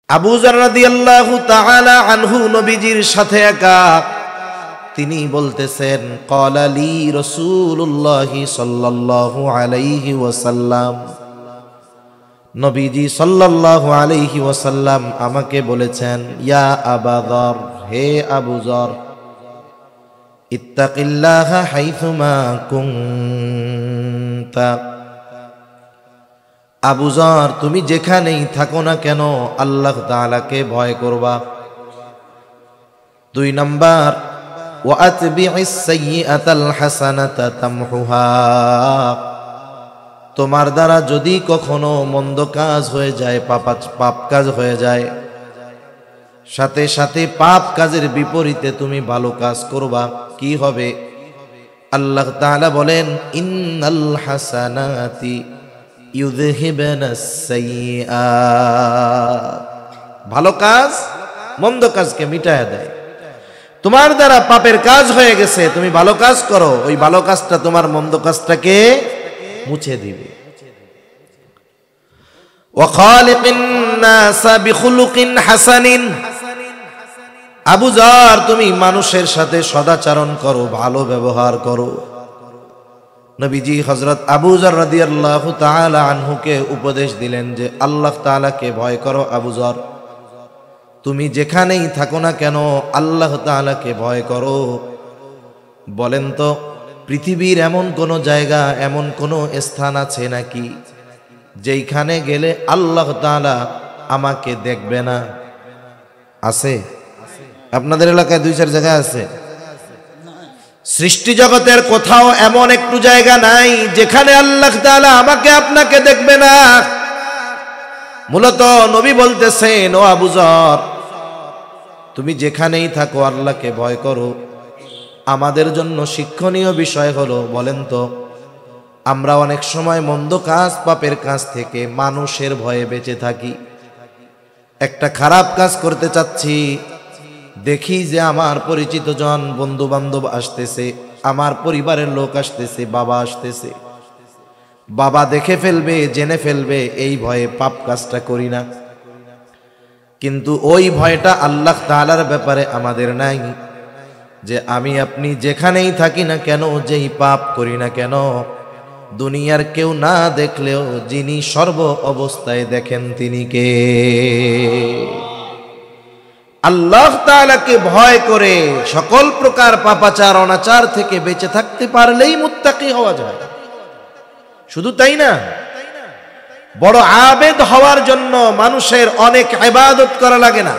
আবু যর রাদিয়াল্লাহু তাআলা আনহু নবীজির সাথে একা, তিনি বলতেছেন ক্বালা লি রাসূলুল্লাহ সাল্লাল্লাহু আলাইহি ওয়াসাল্লাম, নবীজি সাল্লাল্লাহু আলাইহি ওয়াসাল্লাম আমাকে বলেছেন, ইয়া আবা যর, হে আবু যর, ইত্তাকিল্লাহা হাইথুমা কুনতা, আবু যর তুমি যেখানেই থাকো না কেন আল্লাহ তাআলাকে ভয় করবা। 2 নাম্বার, ওয়া আতবি'is সাইয়্যাতাল হাসানাতা তামহুহা, তোমার দ্বারা যদি কখনো মন্দ কাজ হয়ে যায়, পাপ কাজ হয়ে যায়, সাথে সাথে পাপ কাজের বিপরীতে তুমি ভালো কাজ করবা, কি হবে? আল্লাহ তাআলা বলেন, ইন্নাল হাসানাতি ইউযহিবানাস সাইয়্যাত, ভালো কাজ মন্দ কাজকে মিটায়া দেয়। তোমার দ্বারা পাপের কাজ হয়ে গেছে, তুমি ভালো কাজ করো, ওই ভালো কাজটা তোমার মন্দ কাজটাকে মুছে দিবে। ওয়া খালিকিন নাসা বিখুলুকিন হাসানিন, আবু যর তুমি মানুষের সাথে সদাচরণ করো, ভালো ব্যবহার করো। নবীজি হযরত আবু যর রাদিয়াল্লাহু তাআলা আনহুকে উপদেশ দিলেন যে আল্লাহ তাআলাকে ভয় করো আবু যর, তুমি যেখানেই থাকো না কেন আল্লাহ তাআলাকে ভয় করো। বলেন তো পৃথিবীর এমন কোন জায়গা, এমন কোন স্থান আছে নাকি যেখানে গেলে আল্লাহ তাআলা আমাকে দেখবে না? আছে? আপনাদের এলাকায় 2-4 জায়গা আছে? সৃষ্টি জগতের কোথাও এমন একটু জায়গা নাই যেখানে আল্লাহ তাআলা আমাকে আপনাকে দেখবে না। মূলত নবী বলতেছেন, ও আবু যর তুমি যেখানেই থাকো আল্লাহকে ভয় করো। আমাদের জন্য শিক্ষণীয় বিষয় হলো, বলেন তো আমরা অনেক সময় মন্দ কাজ, পাপের কাজ থেকে মানুষের ভয়ে বেঁচে থাকি। একটা খারাপ কাজ করতে চাচ্ছি, দেখি যে আমার পরিচিত জন, বন্ধু বান্ধব আসতেছে, আমার পরিবারের লোক আসতেছে, বাবা আসতেছে, বাবা দেখে ফেলবে, জেনে ফেলবে, এই ভয়ে পাপ কাজটা করি না। কিন্তু ওই ভয়টা আল্লাহ তাআলার ব্যাপারে আমাদের নাই, যে আমি আপনি যেখানেই থাকি না কেন, যেই পাপ করি না কেন, দুনিয়ার কেউ না দেখলেও যিনি সর্ব অবস্থায় দেখেন তিনি কে? আল্লাহ তাআলাকে ভয় করে সকল প্রকার পাপাচার অনাচার থেকে বেঁচে থাকতে পারলেই মুত্তাকি হওয়া যায়। শুধু তাই না, বড় আবেদ হওয়ার জন্য মানুষের অনেক ইবাদত করা লাগে না।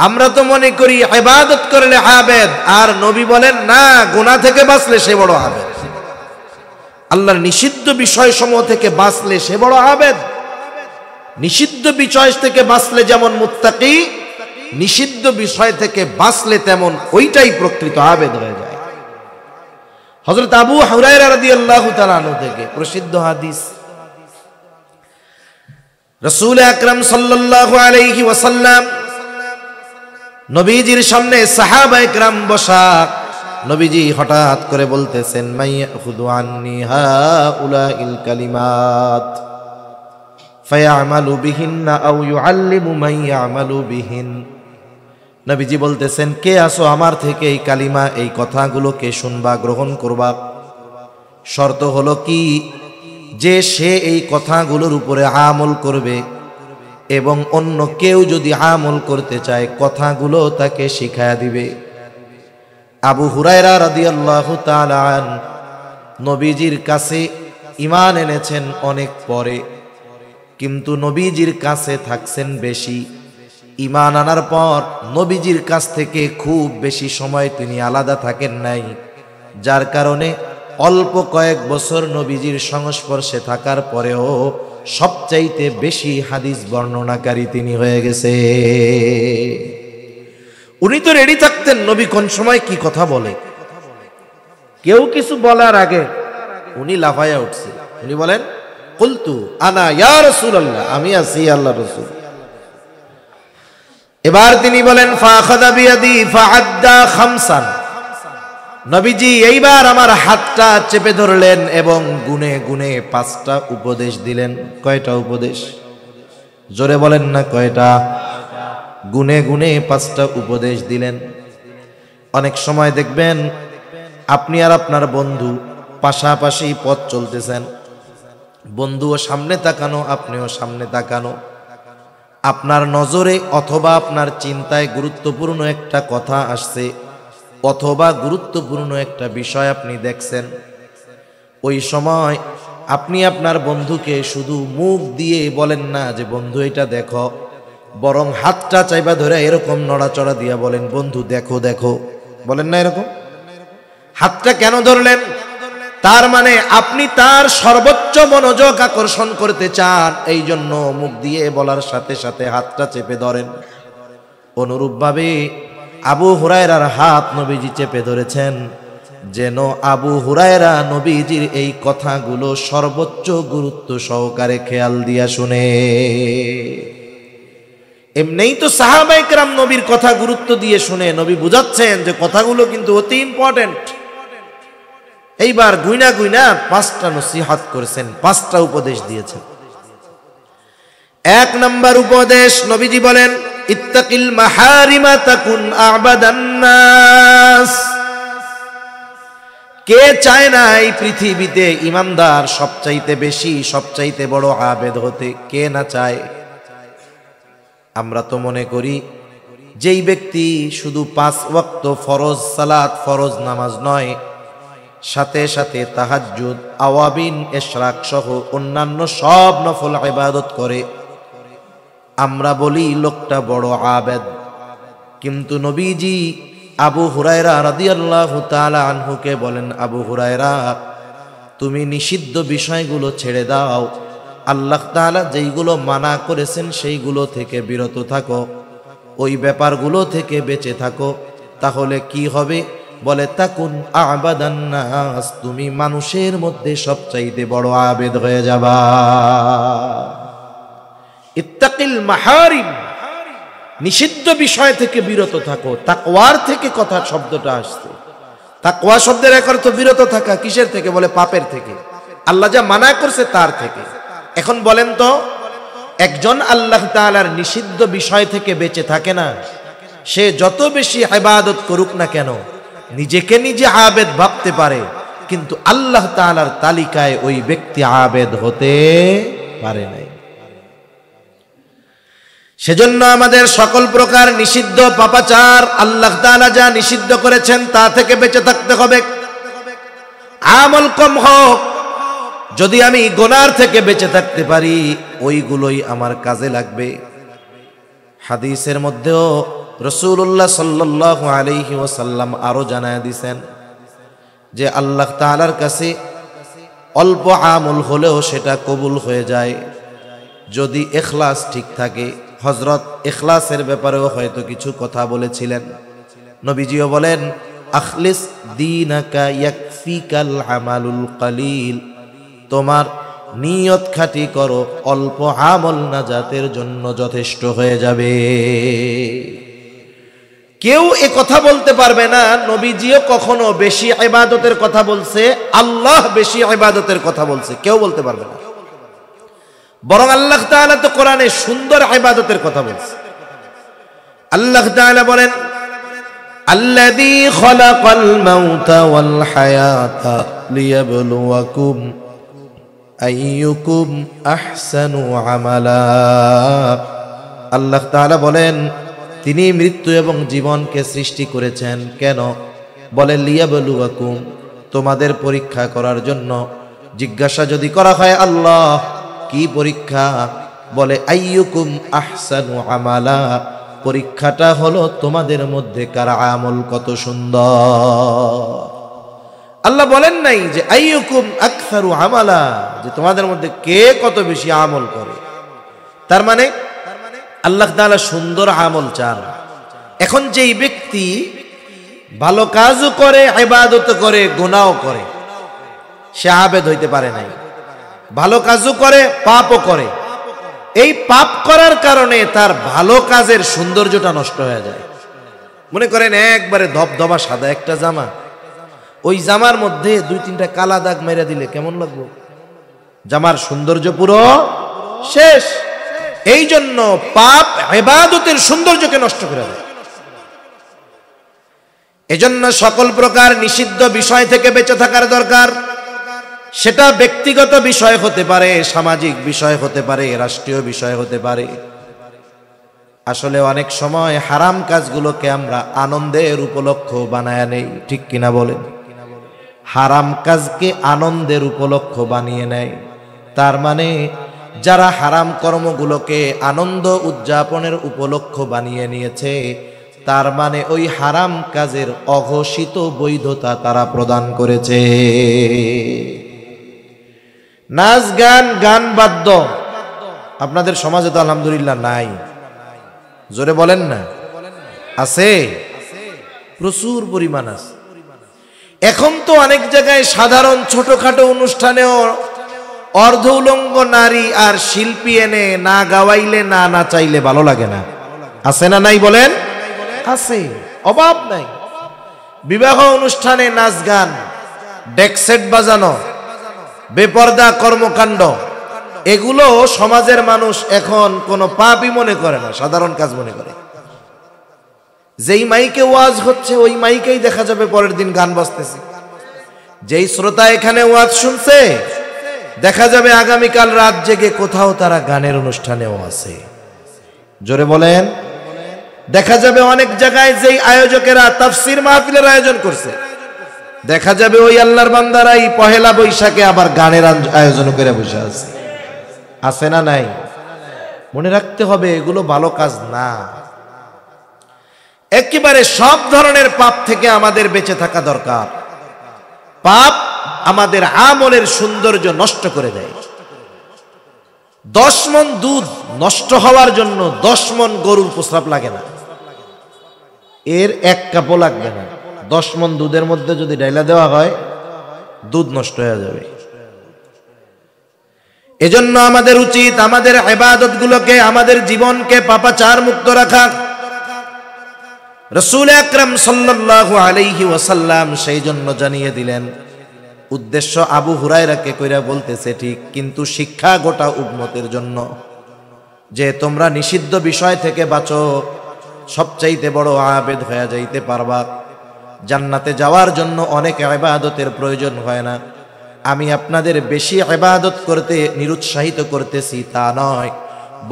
আমরা তো মনে করি ইবাদত করলে আবেদ, আর নবী বলেন না, গুনাহ থেকে বাঁচলে সে বড় আবেদ। আল্লাহর নিষিদ্ধ বিষয়সমূহ থেকে বাঁচলে সে বড় আবেদ। নিষিদ্ধ বিষয় থেকে বাঁচলে যেমন মুত্তাকি, নিষিদ্ধ বিষয় থেকে বাঁচলে তেমন ওইটাই প্রকৃত আবেদ হয়ে যায়। হযরত আবু হুরায়রা রাদিয়াল্লাহু তাআলা আনহু থেকে প্রসিদ্ধ হাদিস, রাসূল আকরাম সাল্লাল্লাহু আলাইহি ওয়াসাল্লাম নবীজির সামনে সাহাবায়ে কেরাম বসা, নবীজি হঠাৎ করে বলতেছেন, মাইয়াখুযু আন্নি হাউলাইল কালিমাত ফায়ামালু বিহিন্না আও ইউআল্লিমু মান ইয়ামালু বিহিন। নবীজি বলতেছেন, কে আসো আমার থেকে এই কালিমা, এই কথাগুলোকে শুনবা, গ্রহণ করবা। শর্ত হলো কি, যে সে এই কথাগুলোর উপরে আমল করবে এবং অন্য কেউ যদি আমল করতে চায় কথাগুলো তাকে শিখায়া দিবে। আবু হুরায়রা রাদিয়াল্লাহু তাআলা আনহু নবীজির কাছে ঈমান এনেছেন অনেক পরে, কিন্তু নবীজির কাছে থাকছেন বেশি। ঈমান আনার পর নবীজির কাছ থেকে খুব বেশি সময় তিনি আলাদা থাকেন নাই, যার কারণে অল্প কয়েক বছর নবীজির সংস্পর্শে থাকার পরেও সবচাইতে বেশি হাদিস বর্ণনাকারী তিনি হয়ে গেছে। উনি তো রেডি থাকতেন নবী কোন সময় কি কথা বলে। কেউ কিছু বলার আগে উনি লাফায়া উঠছে, উনি বলেন, কুলতু আনা ইয়া রাসূলুল্লাহ, আমি আছি আল্লাহর রাসূল। এবার তিনি বলেন, ফাখাযা বিয়াদি ফাআদ্দা খামসান, নবীজি এইবার আমার হাতটা চেপে ধরলেন এবং গুনে গুনে 5টা উপদেশ দিলেন। কয়টা উপদেশ? জোরে বলেন না কয়টা? গুনে গুনে 5টা উপদেশ দিলেন। অনেক সময় দেখবেন আপনি আর আপনার বন্ধু পাশাপাশি পথ চলতেছেন, বন্ধুও সামনে তাকানো, আপনিও সামনে তাকানো, আপনার নজরে অথবা আপনার চিন্তায় গুরুত্বপূর্ণ একটা কথা আসছে অথবা গুরুত্বপূর্ণ একটা বিষয় আপনি দেখছেন। ওই সময় আপনি আপনার বন্ধুকে শুধু মুখ দিয়ে বলেন না যে বন্ধু এটা দেখো, বরং হাতটা চাইবা ধরে এরকম নড়াচড়া দিয়া বলেন বন্ধু দেখো দেখো। বলেন না এরকম? হাতটা কেন ধরলেন? তার মানে আপনি তার সর্বোচ্চ মনোযোগ আকর্ষণ করতে চান, এই জন্য মুখ দিয়ে বলার সাথে সাথে হাতটা চেপে ধরেন। অনুরূপভাবে আবু হুরায়রার হাত নবীজি চেপে ধরেছেন, যেন আবু হুরায়রা নবীজির এই কথাগুলো সর্বোচ্চ গুরুত্ব সহকারে খেয়াল দিয়া শুনে। এমনিই তো সাহাবায়ে কেরাম নবীর কথা গুরুত্ব দিয়ে শুনে, নবী বুঝাচ্ছেন যে কথাগুলো কিন্তু অতি ইম্পর্টেন্ট। এইবার গুইনা গুইনা 5টা নসিহত করেছেন, 5টা উপদেশ দিয়েছেন। 1 নম্বর উপদেশ নবীজি বলেন, ইত্তাকিল মাহারিমা তাকুন আবাদান নাস। কে চায় না এই পৃথিবীতে ইমানদার সবচাইতে বেশি, সবচাইতে বড় আবেদ হতে? কে না চায়? আমরা তো মনে করি যেই ব্যক্তি শুধু 5 ওয়াক্ত ফরজ সালাত, ফরজ নামাজ নয়, সাথে সাথে তাহাজ্জুদ, আওয়াবিন, ইশরাক সহ অন্যান্য সব নফল ইবাদত করে, আমরা বলি লোকটা বড় আবেদ। কিন্তু নবীজি আবু হুরায়রা রাদিয়াল্লাহু তাআলা আনহুকে বলেন, আবু হুরায়রা তুমি নিষিদ্ধ বিষয়গুলো ছেড়ে দাও, আল্লাহ তাআলা যেইগুলো মানা করেছেন সেইগুলো থেকে বিরত থাকো, ওই ব্যাপারগুলো থেকে বেঁচে থাকো, তাহলে কি হবে? বলে তাকুন আবাদান নাস, তুমি মানুষের মধ্যে সবচাইতে বড় আবেদ হয়ে যাবা। ইত্তাকিল মাহারিম, নিষিদ্ধ বিষয় থেকে বিরত থাকো। তাকওয়ার থেকে কথা শব্দটা আসছে। তাকওয়া শব্দের এক অর্থ বিরত থাকা। কিসের থেকে? বলে পাপের থেকে, আল্লাহ যা মানা করছে তার থেকে। এখন বলেন তো, একজন আল্লাহ তাআলার নিষিদ্ধ বিষয় থেকে বেঁচে থাকে না, সে যত বেশি ইবাদত করুক না কেন, নিজেকে নিজে আবেদ ভাবতে পারে, কিন্তু আল্লাহ তাআলার তালিকায় ওই ব্যক্তি আবেদ হতে পারে নাই। সেজন্য আমাদের সকল প্রকার নিষিদ্ধ পাপাচার, আল্লাহ তাআলা যা নিষিদ্ধ করেছেন তা থেকে বেঁচে থাকতে হবে। আমল কম হোক, যদি আমি গুনার থেকে বেঁচে থাকতে পারি ওইগুলোই আমার কাজে লাগবে। হাদিসের মধ্যেও রাসূলুল্লাহ সাল্লাল্লাহু আলাইহি ওয়াসাল্লাম আরো জানায় দিয়েছেন যে আল্লাহ তাআলার কাছে অল্প আমল হলেও সেটা কবুল হয়ে যায় যদি ইখলাস ঠিক থাকে। হযরত ইখলাসের ব্যাপারেও হয়তো কিছু কথা বলেছিলেন। নবীজিও বলেন, আখলিস দীনাকা ইয়াকফিকাল আমালুল কালিল, তোমার নিয়ত খাঁটি করো, অল্প আমল নাজাতের জন্য যথেষ্ট হয়ে যাবে। কেউ এ কথা বলতে পারবে না নবীজিও কখনো বেশি ইবাদতের কথা বলছে, আল্লাহ বেশি ইবাদতের কথা বলছে, কেউ বলতে পারবে না। বরং আল্লাহ তাআলা তো কোরআনে সুন্দর ইবাদতের কথা বলছে। আল্লাহ তাআলা বলেন, আল্লাযী খালাকাল মাউতা ওয়াল হায়াতা লিয়াবলুয়াকুম আইয়ুকুম আহসানু আমালা। আল্লাহ তাআলা বলেন, তিনি মৃত্যু এবং জীবনকে সৃষ্টি করেছেন কেন? বলে লিয়াবলুয়াকুম, তোমাদের পরীক্ষা করার জন্য। জিজ্ঞাসা যদি করা হয় আল্লাহ কি পরীক্ষা? বলে আইয়ুকুম আহসানু আমালা, পরীক্ষাটা হলো তোমাদের মধ্যে কার আমল কত সুন্দর। আল্লাহ বলেন নাই যে আইয়ুকুম আকসারু আমালা, যে তোমাদের মধ্যে কে কত বেশি আমল করে। তার মানে আল্লাহ তাআলা সুন্দর আমল চান। এখন যেই ব্যক্তি ভালো কাজও করে, ইবাদত করে, গুনাহও করে, সে আবেদ হইতে পারে নাই। ভালো কাজও করে, পাপও করে, এই পাপ করার কারণে তার ভালো কাজের সৌন্দর্যটা নষ্ট হয়ে যায়। মনে করেন একবারে ধবধবা সাদা একটা জামা, ওই জামার মধ্যে 2-3টা কালা দাগ মেরে দিলে কেমন লাগবে? জামার সৌন্দর্য পুরো শেষ। এই জন্য পাপ ইবাদতের সৌন্দর্যকে নষ্ট করে দেয়। এজন্য সকল প্রকার নিষিদ্ধ বিষয় থেকে বেঁচে থাকার দরকার। সেটা ব্যক্তিগত বিষয় হতে পারে, সামাজিক বিষয় হতে পারে, রাষ্ট্রীয় বিষয় হতে পারে। আসলে অনেক সময় হারাম কাজগুলোকে আমরা আনন্দের উপলক্ষ বানায় নেই, ঠিক কিনা বলেন? হারাম কাজকে আনন্দের উপলক্ষ বানিয়ে নেয়। তার মানে যারা হারাম কর্মগুলোকে আনন্দ উদযাপনের উপলক্ষ বানিয়ে নিয়েছে, তার মানে ওই হারাম কাজের অঘোষিত বৈধতা তারা প্রদান করেছে। নাচ গান, গান বাদ্য আপনাদের সমাজে তো আলহামদুলিল্লাহ নাই, জোরে বলেন না। আছে, প্রচুর পরিমাণ আছে। এখন তো অনেক জায়গায় সাধারণ ছোটখাটো অনুষ্ঠানেও অর্ধ উলঙ্গ নারী আর শিল্পী এনে না গাওয়াইলে না নাচাইলে ভালো লাগে না। আছে না নাই বলেন? আছে, অভাব নাই। বিবাহ অনুষ্ঠানে নাচ গান, ডেকসেট বাজানো, বেপরদা কর্মকাণ্ড, এগুলো সমাজের মানুষ এখন কোনো পাপই মনে করে না, সাধারণ কাজ মনে করে। যেই মাইকে ওয়াজ হচ্ছে ওই মাইকেই দেখা যাবে পরের দিন গান বাজতেছে। যেই শ্রোতা এখানে ওয়াজ শুনছে দেখা যাবে আগামীকাল রাত জেগে কোথাও তারা গানের অনুষ্ঠানেও আছে। জোরে বলেন। দেখা যাবে অনেক জায়গায় যেই আয়োজকেরা তাফসীর মাহফিলের আয়োজন করছে, দেখা যাবে ওই আল্লাহর বান্দারাই পহেলা বৈশাখে আবার গানের আয়োজন করে বসে আছে। আছে না নাই? মনে রাখতে হবে এগুলো ভালো কাজ না। একেবারে সব ধরনের পাপ থেকে আমাদের বেঁচে থাকা দরকার। পাপ আমাদের আমলের সৌন্দর্য নষ্ট করে দেয়। 10 মণ দুধ নষ্ট হওয়ার জন্য 10 মণ গরুর প্রস্রাব লাগে না, এর 1 কাপও লাগবে না। 10 মণ দুধের মধ্যে যদি ডাইলা দেওয়া হয় দুধ নষ্ট হয়ে যাবে। এজন্য আমাদের উচিত আমাদের ইবাদতগুলোকে, আমাদের জীবনকে পাপাচার মুক্ত রাখা। রাসূল আকরাম সাল্লাল্লাহু আলাইহি ওয়াসাল্লাম সেই জন্য জানিয়ে দিলেন। উদ্দেশ্য আবু হুরায়রাকে কইরা বলতেছে ঠিক, কিন্তু শিক্ষা গোটা উম্মতের জন্য, যে তোমরা নিষিদ্ধ বিষয় থেকে বাঁচো, সবচাইতে বড় আবেদ হয়ে যাইতে পারবা। জান্নাতে যাওয়ার জন্য অনেক ইবাদতের প্রয়োজন হয় না। আমি আপনাদের বেশি ইবাদত করতে নিরুৎসাহিত করতেছি তা নয়,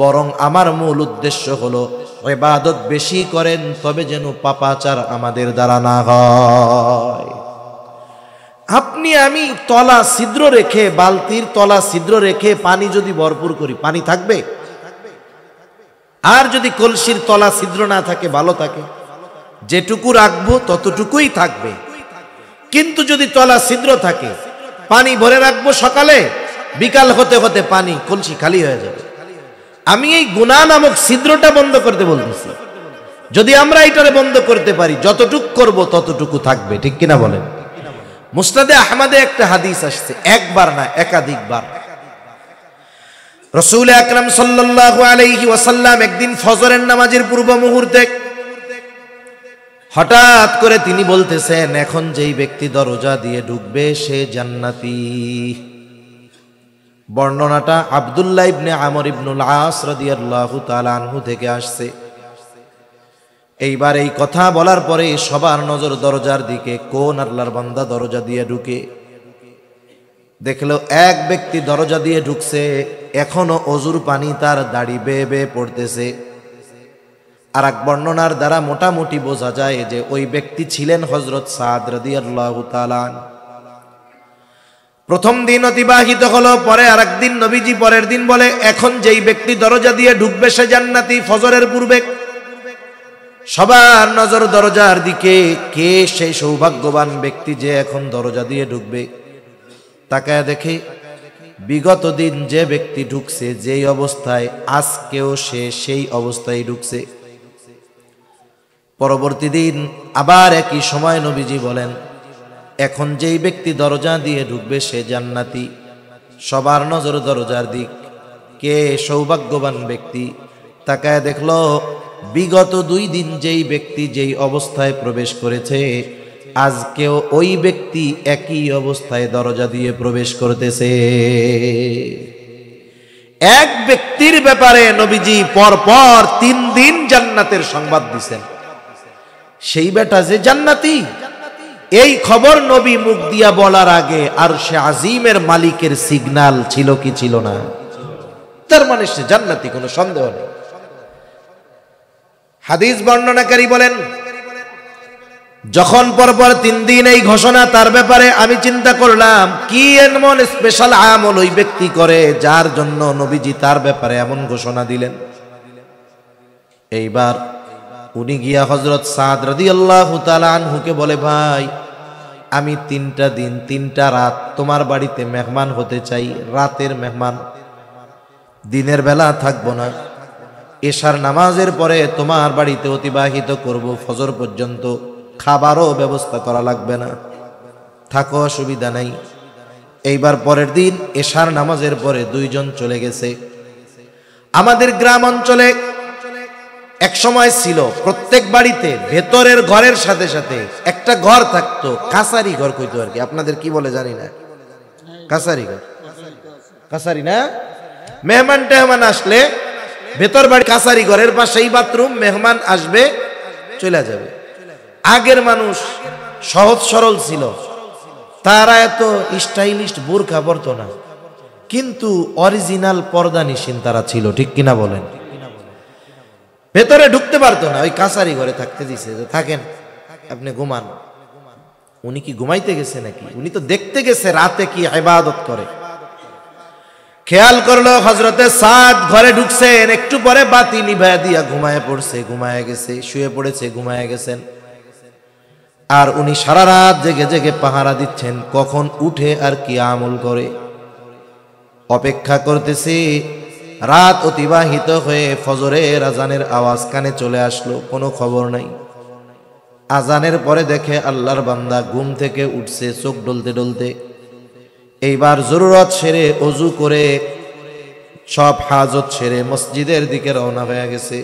বরং আমার মূল উদ্দেশ্য হলো ইবাদত বেশি করেন, তবে যেন পাপাচার আমাদের দ্বারা না হয়। আপনি আমি তলা ছিদ্র রেখে, বালতির তলা ছিদ্র রেখে পানি যদি ভরপুর করি, পানি থাকবে? আর যদি কলসির তলা ছিদ্র না থাকে, ভালো থাকে, যেটুকু রাখবো ততটুকুই থাকবে। কিন্তু যদি তলা ছিদ্র থাকে, পানি ভরে রাখবো সকালে, বিকাল হতে হতে পানি কলসি খালি হয়ে যাবে। আমি এই গুনাহ নামক ছিদ্রটা বন্ধ করতে বলতেছি। যদি আমরা এটারে বন্ধ করতে পারি, যতটুকু করব ততটুকু থাকবে, ঠিক কিনা বলেন? মুসনাদে আহমদে একটা হাদিস আসছে, একবার না একাধিকবার। রাসূল আকরাম সাল্লাল্লাহু আলাইহি ওয়াসাল্লাম একদিন ফজরের নামাজের পূর্ব মুহূর্তে হঠাৎ করে তিনি বলতেছেন, এখন যেই ব্যক্তি দরজা দিয়ে ঢুকবে সে জান্নাতি। বর্ণনাটা আব্দুল্লাহ ইবনে আমর ইবনুল আস রাদিয়াল্লাহু তাআলা আনহু থেকে আসছে। এইবার এই কথা বলার পরে সবার নজর দরজার দিকে, কোন আল্লাহর বান্দা দরজা দিয়ে ঢুকে। দেখলো এক ব্যক্তি দরজা দিয়ে ঢুকছে, এখনো অজুর পানি তার দাড়ি বেয়ে বেয়ে পড়তেছে। আর এক বর্ণনার দ্বারা মোটামুটি বোঝা যায় যে ওই ব্যক্তি ছিলেন হযরত সাদ রাদিয়াল্লাহু তাআলা। প্রথম দিন অতিবাহিত হলো, পরে আরেকদিন নবীজি পরের দিন বলে, এখন যেই ব্যক্তি দরজা দিয়ে ঢুকবে সে জান্নাতি। ফজরের পূর্বে সবার নজর দরজার দিকে, কে সেই সৌভাগ্যবান ব্যক্তি যে এখন দরজা দিয়ে ঢুকবে। তাকায় দেখে বিগত দিন যে ব্যক্তি ঢুকছে যেই অবস্থায়, আজকেও সে সেই অবস্থায় ঢুকছে। পরবর্তী দিন আবার একই সময় নবীজি বলেন, এখন যেই ব্যক্তি দরজা দিয়ে ঢুকবে সে জান্নাতি। সবার নজর দরজার দিক, কে সৌভাগ্যবান ব্যক্তি। তাকায় দেখলো বিগত 2 দিন যেই ব্যক্তি যেই অবস্থায় প্রবেশ করেছে, আজকেও ওই ব্যক্তি একই অবস্থায় দরজা দিয়ে প্রবেশ করতেছে। এক ব্যক্তি ব্যক্তির ব্যাপারে নবীজি পরপর 3 দিন জান্নাতের সংবাদ দিছেন। সেই বেটা যে জান্নাতি, এই খবর নবী মুখ দিয়া বলার আগে আরশে আজিমের মালিকের সিগন্যাল ছিল কি ছিল না? তার মানে সে জান্নাতি, কোনো সন্দেহ নেই। হাদিস বর্ণনাকারী বলেন, যখন পরপর 3 দিন এই ঘোষণা তার ব্যাপারে, আমি চিন্তা করলাম কি এমন স্পেশাল আমল ওই ব্যক্তি করে যার জন্য নবীজি তার ব্যাপারে এমন ঘোষণা দিলেন। এইবার উনি গিয়া হযরত সাদ রাদিয়াল্লাহু তাআলা আনহুকে বলে, ভাই আমি 3টা দিন 3টা রাত তোমার বাড়িতে মেহমান হতে চাই, রাতের মেহমান, দিনের বেলা থাকবো না। এশার নামাজের পরে তোমার বাড়িতে অতিবাহিত করব ফজর পর্যন্ত, খাবারও ব্যবস্থা করা লাগবে না, থাকো, অসুবিধা নাই। এইবার পরের দিন এশার নামাজের পরে 2 জন চলে গেছে। আমাদের গ্রাম অঞ্চলে এক সময় ছিল প্রত্যেক বাড়িতে ভেতরের ঘরের সাথে সাথে একটা ঘর থাকতো, কাছারি ঘর কইতো আর কি, আপনাদের কি বলে জানি না, কাছারি ঘর, কাছারি না? মেহমান টেহমান আসলে ভেতর বাড়ি কাছারি ঘরের পাশেই বাথরুম, মেহমান আসবে চলে যাবে। আগের মানুষ সহজ সরল ছিল, তারা এত স্টাইলিস্ট বোরকা পরতো না, কিন্তু অরিজিনাল পর্দানিশীন তারা ছিল, ঠিক কিনা বলেন? ভেতরে ঢুকতে পারতো না, ওই কাছারি ঘরে থাকতে দিছে, যে থাকেন আপনি ঘুমান। উনি কি ঘুমাইতে গেছে নাকি? উনি তো দেখতে গেছে রাতে কি ইবাদত করে। খেয়াল করলো হযরতে সাদ ঘরে ঢুকছেন, একটু পরে বাতি নিভায়া দিয়া ঘুমায় পড়ছে, ঘুমায় গেছে, শুয়ে পড়েছে, ঘুমায় গেছেন। আর উনি সারা রাত জেগে জেগে পাহারা দিচ্ছেন কখন উঠে আর কি আমল করে, অপেক্ষা করতেছে। রাত অতিবাহিত হয়ে ফজরের আজানের আওয়াজ কানে চলে আসলো, কোনো খবর নাই। আজানের পরে দেখে আল্লাহর বান্দা ঘুম থেকে উঠছে চোখ ডলতে ডলতে। এইবার জরুরত সেরে ওযু করে সব হাজত সেরে মসজিদের দিকে রওনা হয়ে গেছে।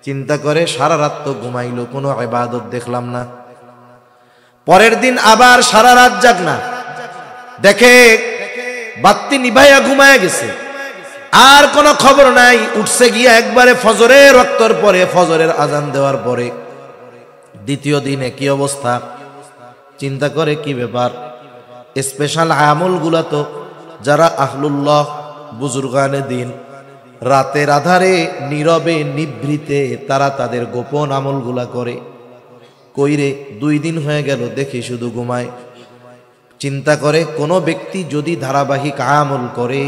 চিন্তা করে সারা রাত তো ঘুমাইলো, কোনো ইবাদত দেখলাম না। পরের দিন আবার সারা রাত জাগনা, দেখে বাতি নিভাইয়া ঘুমায়া গেছে, আর কোনো খবর নাই। উঠছে গিয়া একবারে ফজরের ওয়াক্তর পরে, ফজরের আজান দেওয়ার পরে। দ্বিতীয় দিনে কি অবস্থা, চিন্তা করে কি ব্যাপার। স্পেশাল আমলগুলা তো যারা আহলুল্লাহ বুজুর্গানে দিন রাতের আধারে নীরবে নিভৃতে তারা তাদের গোপন আমলগুলা করে, কইরে 2 দিন হয়ে গেল দেখি শুধু ঘুমায়। চিন্তা করে কোনো ব্যক্তি যদি ধারাবাহিক আমল করে,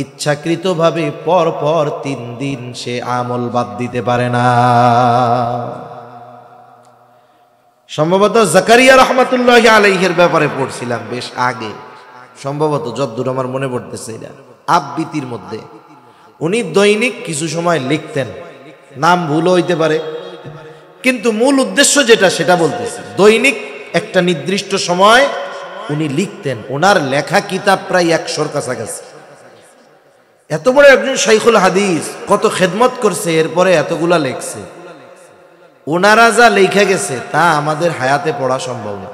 ইচ্ছাকৃতভাবে পর পর 3 দিন সে আমল বাদ দিতে পারে না। সম্ভবত জাকারিয়া রহমাতুল্লাহি আলাইহির ব্যাপারে পড়ছিলাম বেশ আগে, সম্ভবত যতদূর আমার মনে পড়তেছে, এটা আবৃত্তির মধ্যে। উনি দৈনিক কিছু সময় লিখতেন, নাম ভুল হইতে পারে, কিন্তু মূল উদ্দেশ্য যেটা সেটা বলতেছে। দৈনিক একটা নির্দিষ্ট সময় উনি লিখতেন। ওনার লেখা কিতাব প্রায় 100-র কাছাকাছি। এত বড় একজন শাইখুল হাদিস, কত খেদমত করছে, এরপরে এতগুলা লেখছে। ওনারা যা লেখা গেছে তা আমাদের হায়াতে পড়া সম্ভব না।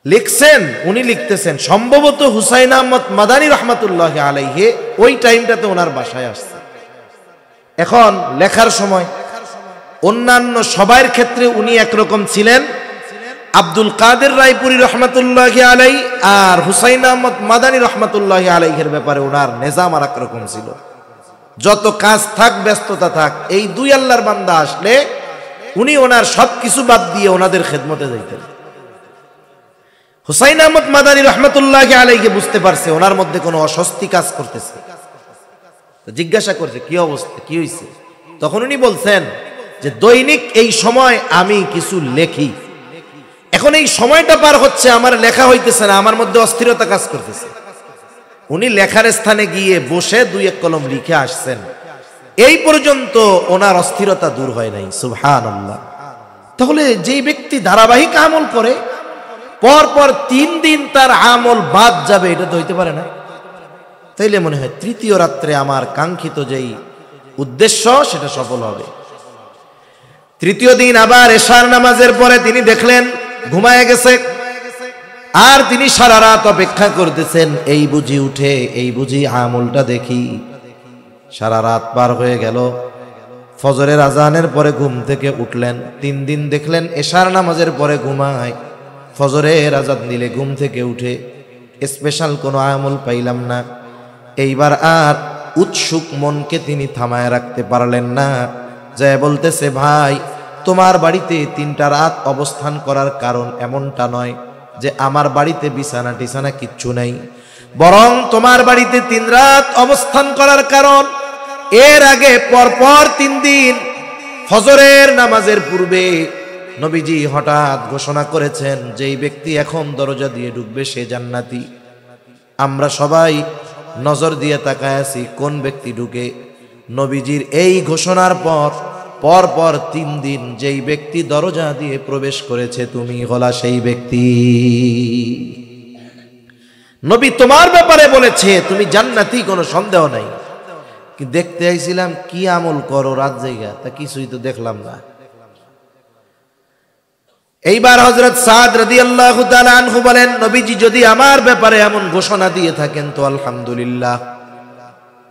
লিখছেন, উনি লিখতেছেন। সম্ভবত হুসাইন আহমদ মাদানী রহমাতুল্লাহ আলাইহি ওই টাইমটাতে ওনার বাসায় আসছে। এখন লেখার সময় অন্যান্য সবার ক্ষেত্রে উনি একরকম ছিলেন, আব্দুল কাদের রায়পুরি রহমাতুল্লাহ আলাই আর হুসাইন আহমদ মাদানী রহমাতুল্লাহ আলাইহির ব্যাপারে ওনার নিজাম আর একরকম ছিল। যত কাজ থাক, ব্যস্ততা থাক, এই 2 আল্লাহর বান্দা আসলে উনি ওনার সবকিছু বাদ দিয়ে ওনাদের খেদমতে যাইতেন। হুসাইন আহমদ মাদানী রহমাতুল্লাহ আলাইহি বুঝতে পারছে ওনার মধ্যে কোনো অস্বস্তি কাজ করতেছে, জিজ্ঞাসা করছে কি অবস্থা, কি হয়েছে। তখন উনি বলছেন যে দৈনিক এই সময় আমি কিছু লেখি, এখন এই সময়টা পার হচ্ছে, আমার লেখা হইতেছে না, আমার মধ্যে অস্থিরতা কাজ করতেছে। উনি লেখার স্থানে গিয়ে বসে 2-1 কলম লিখে আসছেন, এই পর্যন্ত ওনার অস্থিরতা দূর হয় নাই। সুবহানাল্লাহ। তাহলে যেই ব্যক্তি ধারাবাহিক আমল করে, পরপর 3 দিন তার আমল বাদ যাবে, এটা তো হইতে পারে না। তাইলে মনে হয় তৃতীয় রাত্রে আমার কাঙ্ক্ষিত যেই উদ্দেশ্য সেটা সফল হবে। তৃতীয় দিন আবার এশার নামাজের পরে তিনি দেখলেন ঘুমায় গেছে। আর তিনি সারা রাত অপেক্ষা করতেছেন, এই বুঝি উঠে, এই বুঝি আমলটা দেখি। সারা রাত পার হয়ে গেল, ফজরের আজানের পরে ঘুম থেকে উঠলেন। 3 দিন দেখলেন এশার নামাজের পরে ঘুমায়, ফজরের আজান দিলে ঘুম থেকে উঠে, স্পেশাল কোনো আমল পাইলাম না। এইবার আর উৎসুক মনকে তিনি থামায় রাখতে পারলেন না, যে বলতেছে, ভাই তোমার বাড়িতে 3টা রাত অবস্থান করার কারণ এমনটা নয় যে আমার বাড়িতে বিছানা টিছানা কিচ্ছু নাই, বরং তোমার বাড়িতে 3 রাত অবস্থান করার কারণ এর আগে পরপর 3 দিন ফজরের নামাজের পূর্বে নবীজি হঠাৎ ঘোষণা করেছেন, যেই ব্যক্তি এখন দরজা দিয়ে ঢুকবে সে জান্নাতি। আমরা সবাই নজর দিয়ে তাকায় আছি কোন ব্যক্তি ঢুকে। নবীজির এই ঘোষণার পর পরপর 3 দিন যেই ব্যক্তি দরজা দিয়ে প্রবেশ করেছে তুমি হলা সেই ব্যক্তি। নবী তোমার ব্যাপারে বলেছে তুমি জান্নাতি, কোনো সন্দেহ নাই। কি দেখতে আইছিলাম কি আমল করো রাত জায়গা, তা কিছুই তো দেখলাম না। এইবার হযরত সাদ রাদিয়াল্লাহু তাআলা আনহু বলেন, নবীজি যদি আমার ব্যাপারে এমন ঘোষণা দিয়ে থাকেন তো আলহামদুলিল্লাহ,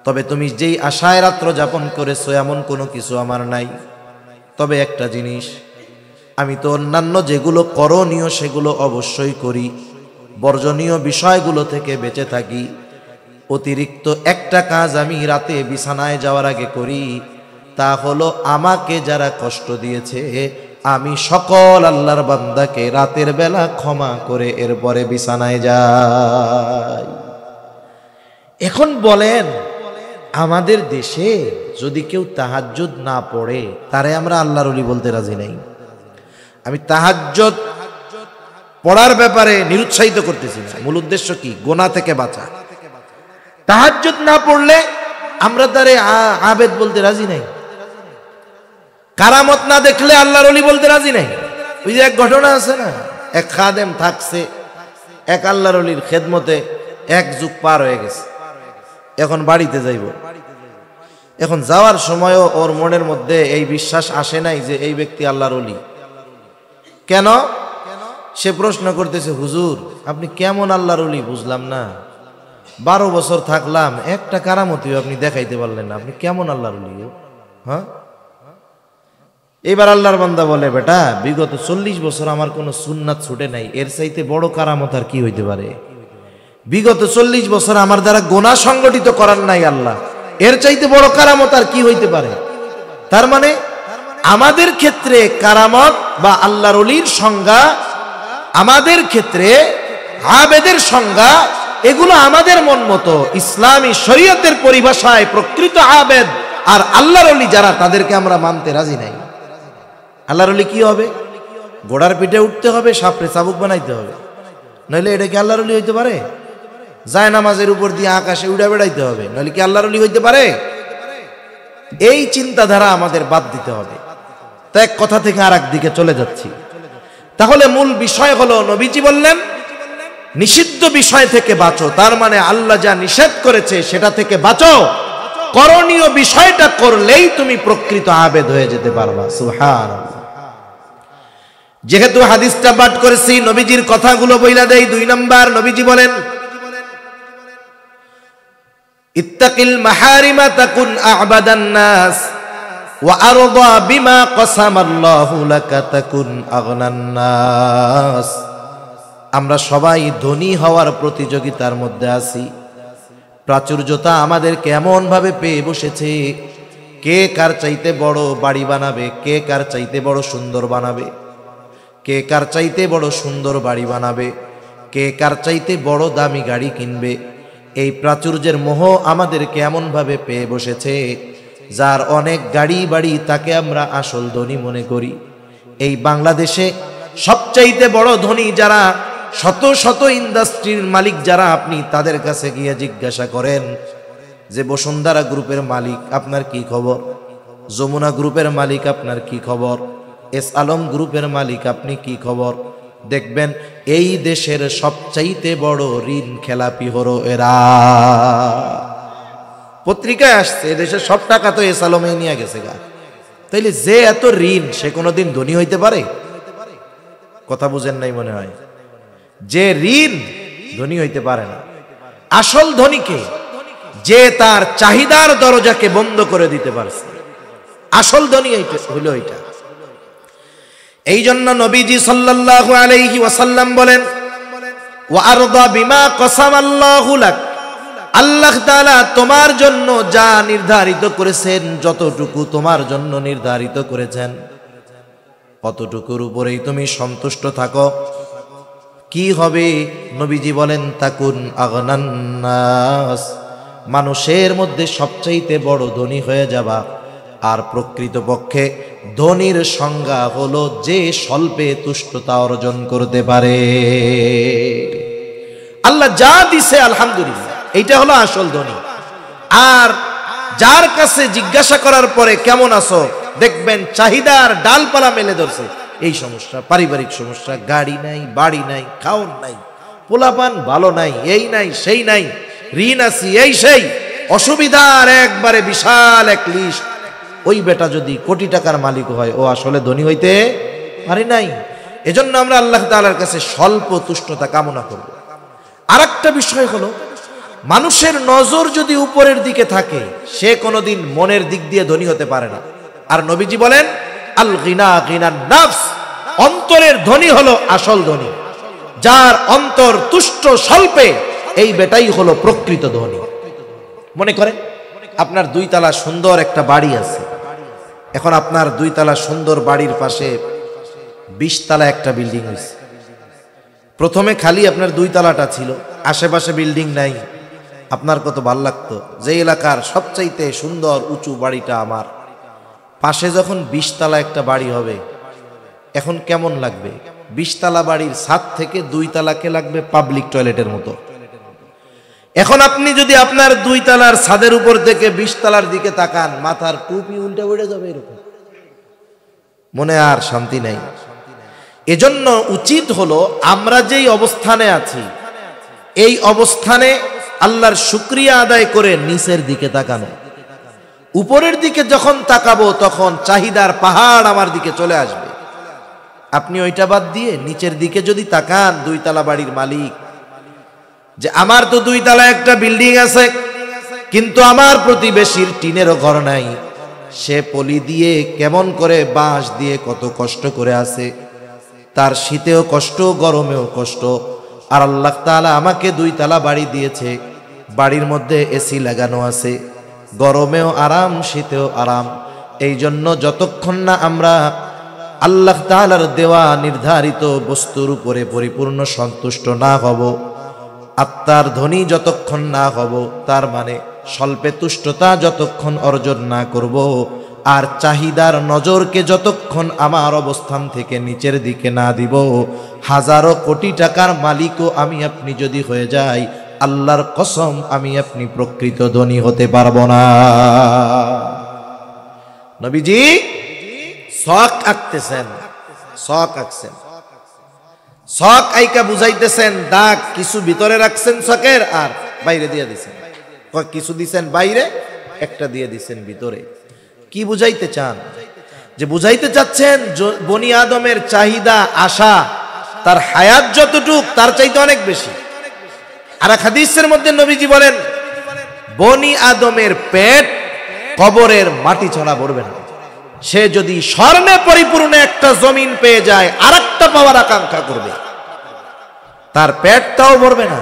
তবে তুমি যেই আশায় রাত্র যাপন করেছো এমন কোনো কিছু আমার নাই। তবে একটা জিনিস, আমি তো অন্যান্য যেগুলো করণীয় সেগুলো অবশ্যই করি, বর্জনীয় বিষয়গুলো থেকে বেঁচে থাকি। অতিরিক্ত একটা কাজ আমি রাতে বিছানায় যাওয়ার আগে করি, তা হলো আমাকে যারা কষ্ট দিয়েছে আমি সকল আল্লাহর বান্দাকে রাতের বেলা ক্ষমা করে এরপরে বিছানায় যাই। এখন বলেন, আমাদের দেশে যদি কেউ তাহাজ্জুদ না পড়ে তারে আমরা আল্লাহর ওলি বলতে রাজি নাই। আমি তাহাজ্জুদ পড়ার ব্যাপারে নিরুৎসাহিত করতেছি না, মূল উদ্দেশ্য কি? গুনাহ থেকে বাঁচা। তাহাজ্জুদ না পড়লে আমরা তারে আবেদ বলতে রাজি নাই, কারামত না দেখলে আল্লাহর ওলি বলতে রাজি নাই। ওই যে এক ঘটনা আছে না, এক খাদেম থাকছে এক আল্লাহর ওলির খেদমতে, 1 যুগ পার হয়ে গেছে, এখন বাড়িতে যাইব। এখন যাওয়ার সময়ও ওর মনের মধ্যে এই বিশ্বাস আসে নাই যে এই ব্যক্তি আল্লাহর ওলি। কেন? সে প্রশ্ন করতেছে, হুজুর আপনি কেমন আল্লাহর ওলি বুঝলাম না, 12 বছর থাকলাম, একটা কারামতিও আপনি দেখাইতে পারলেন না, আপনি কেমন আল্লাহর ওলি? হ্যাঁ। এবার আল্লাহর বান্দা বলে, বেটা বিগত 40 বছর আমার কোনো সুন্নাত ছুটে নাই, এর চাইতে বড় কারামত আর কি হইতে পারে? বিগত 40 বছর আমার দ্বারা গুনাহ সংগঠিত করার নাই আল্লাহ, এর চাইতে বড় কারামত আর কি হইতে পারে? তার মানে আমাদের ক্ষেত্রে কারামত বা আল্লাহর ওলির সংজ্ঞা, আমাদের ক্ষেত্রে আবেদের সংজ্ঞা, এগুলো আমাদের মন মতো। ইসলামী শরীয়তের পরিভাষায় প্রকৃত আবেদ আর আল্লাহর ওলি যারা, তাদেরকে আমরা মানতে রাজি নাই। আল্লাহর ওলি কি হবে? ঘোড়ার পিঠে উঠতে হবে, সাপড়ে চাবুক বানাইতে হবে, নইলে এটা কি আল্লাহর ওলি হইতে পারে? যায় নামাজের উপর দিয়ে আকাশে উড়ে বেড়াইতে হবে, নইলে কি আল্লাহর ওলি হইতে পারে? এই চিন্তাধারা আমাদের বাদ দিতে হবে। তো এক কথা থেকে আর এক দিকে চলে যাচ্ছি। তাহলে মূল বিষয় হলো, নবীজি বললেন নিষিদ্ধ বিষয় থেকে বাঁচো, তার মানে আল্লাহ যা নিষেধ করেছে সেটা থেকে বাঁচো। করণীয় বিষয়টা করলেই তুমি প্রকৃত আবেদ হয়ে যেতে পারবা। সুবহানাল্লাহ। যেহেতু হাদিসটা পাঠ করেছি, নবীজির কথাগুলো বইলা দেই। 2 নাম্বার, নবীজি বলেন, ইত্তাকিল মাহারিমা তাকুন আ'বাদান নাস ওয়া আরদা বিমা কাসামাল্লাহু লাকা তাকুন আগনান নাস। আমরা সবাই ধনী হওয়ার প্রতিযোগিতার মধ্যে আছি। প্রাচুর্যতা আমাদের কেমন ভাবে পেয়ে বসেছে, কে কার চাইতে বড় বাড়ি বানাবে, কে কার চাইতে বড় সুন্দর বানাবে, কে কার চাইতে বড় সুন্দর বাড়ি বানাবে, কে কার চাইতে বড় দামি গাড়ি কিনবে। এই প্রাচুর্যের মোহ আমাদেরকে এমন ভাবে পেয়ে বসেছে, যার অনেক গাড়ি বাড়ি তাকে আমরা আসল ধনী মনে করি। এই বাংলাদেশে সবচাইতে বড় ধনী যারা, শত শত ইন্ডাস্ট্রির মালিক যারা, আপনি তাদের কাছে গিয়ে জিজ্ঞাসা করেন যে বসুন্ধরা গ্রুপের মালিক আপনার কি খবর, যমুনা গ্রুপের মালিক আপনার কি খবর, এস আলম গ্রুপের মালিক আপনি কি খবর, দেখবেন এই দেশের সবচাইতে বড় ঋণ খেলাপি হলো এরা। পত্রিকায় আসছে এদেশের সব টাকা তো এস আলমে নিয়ে গেছে গা। তাইলে যে এত ঋণ, সে কোনোদিন ধনী হইতে পারে? কথা বুঝেন নাই মনে হয়। যে ঋণ ধনী হইতে পারে না। আসল ধনীকে যে তার চাহিদার দরজাকে বন্ধ করে দিতে পারছে, আসল ধনী হইল এটা। এই জন্য নবীজি সাল্লাল্লাহু আলাইহি ওয়াসাল্লাম বলেন, ওয়া আরদা বিমা কসামাল্লাহু লাক, আল্লাহ তাআলা তোমার জন্য যা নির্ধারিত করেছেন, যতটুকু তোমার জন্য নির্ধারিত করেছেন অতটুকুর উপরেই তুমি সন্তুষ্ট থাকো। কি হবে? নবীজি বলেন, তাকুন আগনান নাস, মানুষের মধ্যে সবচাইতে বড় ধনী হয়ে যাবা। আর প্রকৃতপক্ষে ধনীর সংজ্ঞা হলো যে স্বল্পে তুষ্টতা অর্জন করতে পারে। আল্লাহ যা দিছে আলহামদুলিল্লাহ, এইটা হলো আসল ধনী। আর যার কাছে জিজ্ঞাসা করার পরে কেমন আছো, দেখবেন চাহিদার ডালপালা মেলে ধরছে, এই সমস্যা, পারিবারিক সমস্যা, গাড়ি নাই, বাড়ি নাই, খাওন নাই, পোলাপান ভালো নাই, এই নাই সেই নাই, ঋণ আছি, এই সেই অসুবিধার একবারে বিশাল এক লিস্ট। ওই বেটা যদি কোটি টাকার মালিক হয়, ও আসলে ধনী হইতে পারে নাই। এজন্য আমরা আল্লাহ তাআলার কাছে স্বল্প তুষ্টতা কামনা করব। আর একটা বিষয় হলো, মানুষের নজর যদি উপরের দিকে থাকে, সে কোনোদিন মনের দিক দিয়ে ধনী হতে পারে না। আর নবীজি বলেন, আল গিনা গিনান নাফস, অন্তরের ধনী হলো আসল ধনী। যার অন্তর তুষ্ট স্বল্পে, এই বেটাই হলো প্রকৃত ধনী। মনে করেন আপনার 2 তলা সুন্দর একটা বাড়ি আছে। এখন আপনার 2 তলা সুন্দর বাড়ির পাশে 20 তলা একটা বিল্ডিং হয়েছে। প্রথমে খালি আপনার 2 তলাটা ছিল, আশেপাশে বিল্ডিং নাই। আপনার কত ভালো লাগতো যে এলাকার সবচাইতে সুন্দর উঁচু বাড়িটা আমার, পাশে যখন 20 তলা একটা বাড়ি হবে, এখন কেমন লাগবে? 20 তলা বাড়ির ছাদ থেকে 2 তলাকে লাগবে পাবলিক টয়লেটের মতো। এখন আপনি যদি আপনার 2 তলার ছাদের উপর থেকে 20 তলার দিকে তাকান, মাথার টুপি উল্টে পড়ে যাবে এরকম, মনে আর শান্তি নাই। এজন্য উচিত হলো আমরা যেই অবস্থানে আছি, এই অবস্থানে আল্লাহর শুকরিয়া আদায় করে নিচের দিকে তাকানো। উপরের দিকে যখন তাকাবো, তখন চাহিদার পাহাড় আমার দিকে চলে আসবে। আপনি ওইটা বাদ দিয়ে নিচের দিকে যদি তাকান, 2 তলা বাড়ির মালিক, যে আমার তো 2 তলা একটা বিল্ডিং আছে, কিন্তু আমার প্রতিবেশীর টিনেরও ঘর নাই, সে পলি দিয়ে কেমন করে বাঁশ দিয়ে কত কষ্ট করে আছে, তার শীতেও কষ্ট, গরমেও কষ্ট। আর আল্লাহ তাআলা আমাকে 2 তলা বাড়ি দিয়েছে, বাড়ির মধ্যে এসি লাগানো আছে, গরমেও আরাম, শীতেও আরাম। এই জন্য যতক্ষণ না আমরা আল্লাহ তাআলার দেওয়া নির্ধারিত বস্তুর উপরে পরিপূর্ণ সন্তুষ্ট না হব, আত্মার ধনী যতক্ষণ না হব, তার মানে স্বল্পে তুষ্টতা যতক্ষণ অর্জন না করব, আর চাহিদার নজরকে যতক্ষণ আমার অবস্থান থেকে নিচের দিকে না দিব, হাজারো কোটি টাকার মালিকও আমি আপনি যদি হয়ে যাই, আল্লাহর কসম আমি আপনি প্রকৃত ধনী হতে পারবো না। নবীজি শখ আঁকতেছেন, শখ আঁকছেন, শখ আইকা বুঝাইতেছেন, দাগ কিছু ভিতরে রাখছেন শখের, আর বাইরে দিয়ে দিছেন। কিছু দিছেন বাইরে, একটা দিয়ে দিছেন ভিতরে। কি বুঝাইতে চান? যে বুঝাইতে চাচ্ছেন বনি আদমের চাহিদা, আশা, তার হায়াত যতটুক, তার চাইতে অনেক বেশি। আর এক হাদিসের মধ্যে নবীজি বলেন, বনি আদমের পেট কবরের মাটি ছাড়া ভরবে না। সে যদি স্বর্ণে পরিপূর্ণ একটা জমিন পেয়ে যায়, আরেকটা পাওয়ার আকাঙ্ক্ষা করবে, তার পেটটাও ভরবে না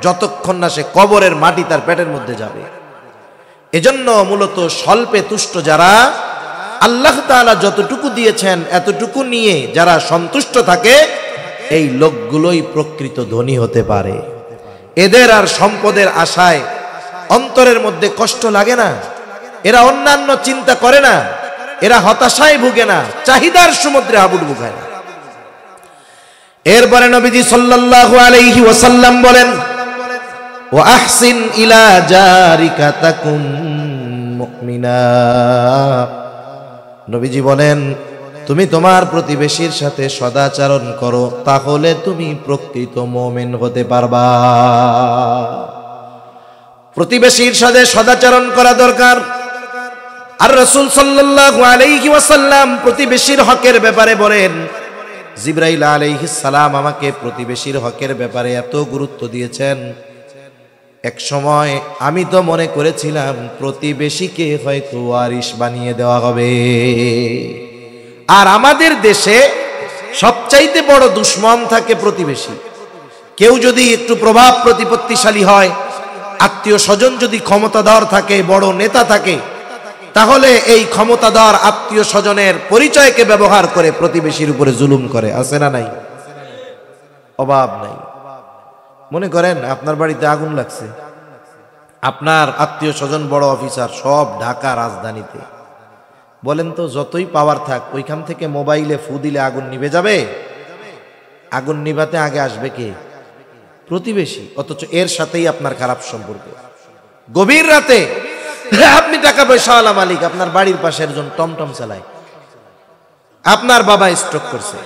যতক্ষণ না সে কবরের মাটি তার পেটের মধ্যে যাবে। এজন্য মূলত স্বল্পে তুষ্ট যারা, আল্লাহ তাআলা যতটুকু দিয়েছেন এতটুকু নিয়ে যারা সন্তুষ্ট থাকে, এই লোকগুলোই প্রকৃত ধনী হতে পারে। এদের আর সম্পদের আশায় অন্তরের মধ্যে কষ্ট লাগে না, এরা অন্যান্য চিন্তা করে না, এরা হতাশায় ভুগে না, চাহিদার সমুদ্রে হাবুডুবু খায় না। এরপরে নবীজি সাল্লাল্লাহু আলাইহি ওয়াসাল্লাম বলেন, ওয়া আহসিন ইলা জারিকা তাকুন মুমিনা। নবীজি বলেন, তুমি তোমার প্রতিবেশীর সাথে সদাচরণ করো, তাহলে তুমি প্রকৃত মুমিন হতে পারবা। প্রতিবেশীর সাথে সদাচরণ করা দরকার। আর রাসূল সাল্লাল্লাহু আলাইহি ওয়াসাল্লাম প্রতিবেশীর হকের ব্যাপারে বলেন, জিবরাইল আলাইহিস সালাম আমাকে প্রতিবেশীর হকের ব্যাপারে এত গুরুত্ব দিয়েছেন, এক সময় আমি তো মনে করেছিলাম প্রতিবেশীকে হয়তো ওয়ারিশ বানিয়ে দেওয়া হবে। আর আমাদের দেশে সবচাইতে বড় দুশ্মন থাকে প্রতিবেশী। কেউ যদি একটু প্রভাব প্রতিপত্তিশালী হয়, আত্মীয় স্বজন যদি ক্ষমতাধর থাকে, বড় নেতা থাকে, তাহলে এই ক্ষমতাধর আত্মীয় স্বজনের পরিচয়কে ব্যবহার করে প্রতিবেশীর উপরে জুলুম করে। আছে না নাই? অভাব নাই। মনে করেন আপনার বাড়িতে আগুন লাগছে, আপনার আত্মীয় স্বজন বড় অফিসার, সব ঢাকা রাজধানীতে। বলেন তো, যতই পাওয়ার থাক, ওইখান থেকে মোবাইলে ফু দিলে আগুন নিভে যাবে? আগুন নিভাতে আগে আসবে কে? প্রতিবেশী। অথচ এর সাথেই আপনার খারাপ সম্পর্ক। গভীর রাতে আপনি টাকা পয়সাওয়ালা মালিক, আপনার বাড়ির পাশে একজন টমটম চালায়, আপনার বাবা স্ট্রোক করছে,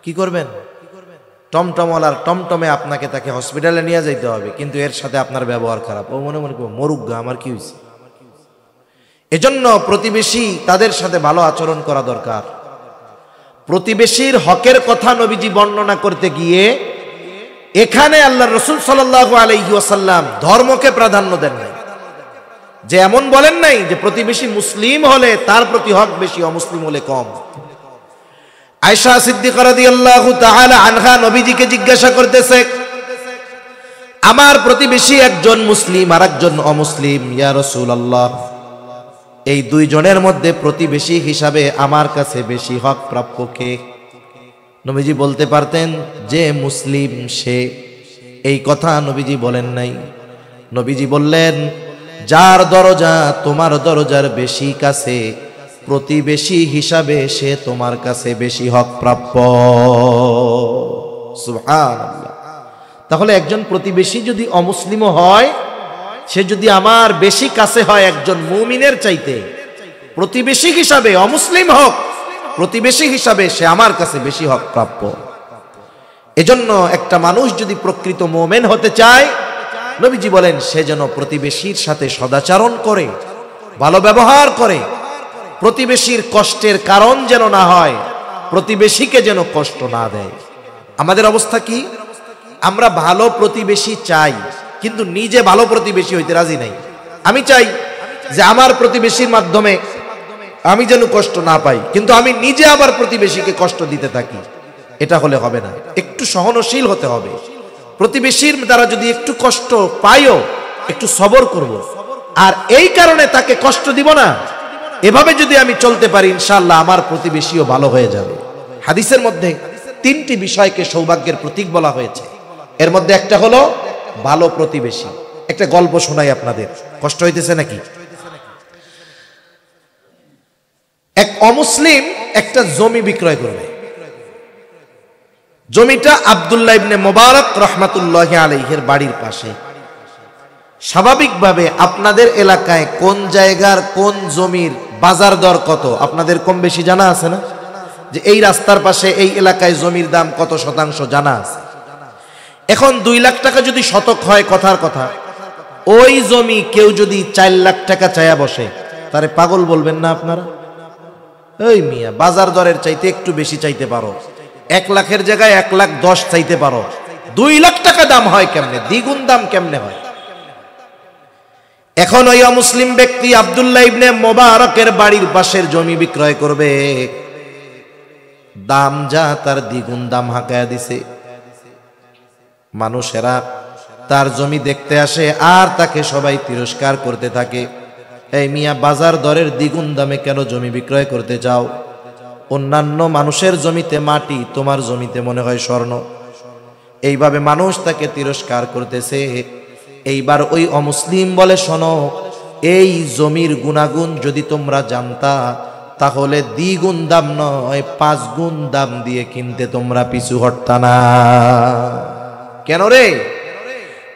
কি করবেন? টমটমওয়ালার টমটমে আপনাকে তাকে হসপিটালে নিয়ে যাইতে হবে, কিন্তু এর সাথে আপনার ব্যবহার খারাপ। ও মনে মনে মরুক গা, আমার কি হয়েছে? এজন্য প্রতিবেশী, তাদের সাথে ভালো আচরণ করা দরকার। প্রতিবেশীর হকের কথা নবীজি বর্ণনা করতে গিয়ে এখানে আল্লাহ রাসূল সাল্লাল্লাহু আলাইহি ওয়াসাল্লাম ধর্মকে প্রাধান্য দেন নাই। যে এমন বলেন নাই যে প্রতিবেশী মুসলিম হলে তার প্রতি হক বেশি, অমুসলিম হলে কম। আয়েশা সিদ্দিকা রাদিয়াল্লাহু তাআলা আনহা নবীজিকে জিজ্ঞাসা করতেছে, আমার প্রতিবেশী একজন মুসলিম আর একজন অমুসলিম, ইয়া রাসূলুল্লাহ, এই দুইজনের মধ্যে প্রতিবেশী হিসাবে আমার কাছে বেশি হক প্রাপ্য কে? নবীজি বলতে পারতেন যে মুসলিম সে, এই কথা নবীজি বলেন নাই। নবীজি বললেন, যার দরজা তোমার দরজার বেশি কাছে, প্রতিবেশী হিসাবে সে তোমার কাছে বেশি হক প্রাপ্য। সুবহানাল্লাহ। তাহলে একজন প্রতিবেশী যদি অমুসলিমও হয়, সে যদি আমার বেশি কাছে হয় একজন মুমিনের চাইতে, প্রতিবেশী হিসাবে অমুসলিম হোক, প্রতিবেশী হিসাবে সে আমার কাছে বেশি হক প্রাপ্য। এজন্য একটা মানুষ যদি প্রকৃত মুমিন হতে চায়, নবীজি বলেন সে যেন প্রতিবেশীর সাথে সদাচরণ করে, ভালো ব্যবহার করে, প্রতিবেশীর কষ্টের কারণ যেন না হয়, প্রতিবেশীকে যেন কষ্ট না দেয়। আমাদের অবস্থা কি? আমরা ভালো প্রতিবেশী চাই, কিন্তু নিজে ভালো প্রতিবেশী হইতে রাজি নাই। আমি চাই যে আমার প্রতিবেশীর মাধ্যমে আমি যেন কষ্ট না পাই, কিন্তু আমি নিজে আবার প্রতিবেশীকে কষ্ট দিতে থাকি। এটা হলে হবে না। একটু সহনশীল হতে হবে। প্রতিবেশীর দ্বারা যদি একটু কষ্ট পাইও, একটু সবর করব, আর এই কারণে তাকে কষ্ট দিব না। এভাবে যদি আমি চলতে পারি, ইনশাআল্লাহ আমার প্রতিবেশীও ভালো হয়ে যাবে। হাদিসের মধ্যে তিনটি বিষয়কে সৌভাগ্যের প্রতীক বলা হয়েছে। এর মধ্যে একটা হলো ভালো প্রতিবেশী। একটা গল্প শোনাই আপনাদের, কষ্ট হইতেছে নাকি? এক অমুসলিম একটা জমি বিক্রয় করবে। জমিটা আব্দুল্লাহ ইবনে মুবারক রাহমাতুল্লাহি আলাইহির বাড়ির পাশে। স্বাভাবিকভাবে আপনাদের এলাকায় কোন জায়গার কোন জমির বাজার দর কত আপনাদের কম বেশি জানা আছে না? যে এই রাস্তার পাশে এই এলাকায় জমির দাম কত শতাংশ জানা আছে। এখন 2 লাখ টাকা যদি শতক হয়, কথার কথা, ওই জমি কেউ যদি 4 লাখ টাকা চায়া বসে, তারে পাগল বলবেন না আপনারা? এই মিয়া, বাজার দরের চাইতে একটু বেশি চাইতে পারো, 1 লাখের জায়গায় 1,10,000 চাইতে পারো, 2 লাখ টাকা দাম হয় কেমনে? দ্বিগুণ দাম কেমনে হয়? এখন ওই অমুসলিম ব্যক্তি আব্দুল্লাহ ইবনে মুবারকের বাড়ির পাশের জমি বিক্রয় করবে, দাম যা তার দ্বিগুণ দাম হাঁকায়া দিছে। মানুষেরা তার জমি দেখতে আসে আর তাকে সবাই তিরস্কার করতে থাকে। এই মিয়া, বাজার দরের দ্বিগুণ দামে কেন জমি বিক্রয় করতে চাও? অন্যান্য মানুষের জমিতে মাটি, তোমার জমিতে মনে হয় স্বর্ণ। এইভাবে মানুষ তাকে তিরস্কার করতেছে। এইবার ওই অমুসলিম বলে, শোনো, এই জমির গুণাগুণ যদি তোমরা জানতা, তাহলে দ্বিগুণ দাম নয় 5 গুণ দাম দিয়ে কিনতে তোমরা পিছু হটতা না। কেন রে?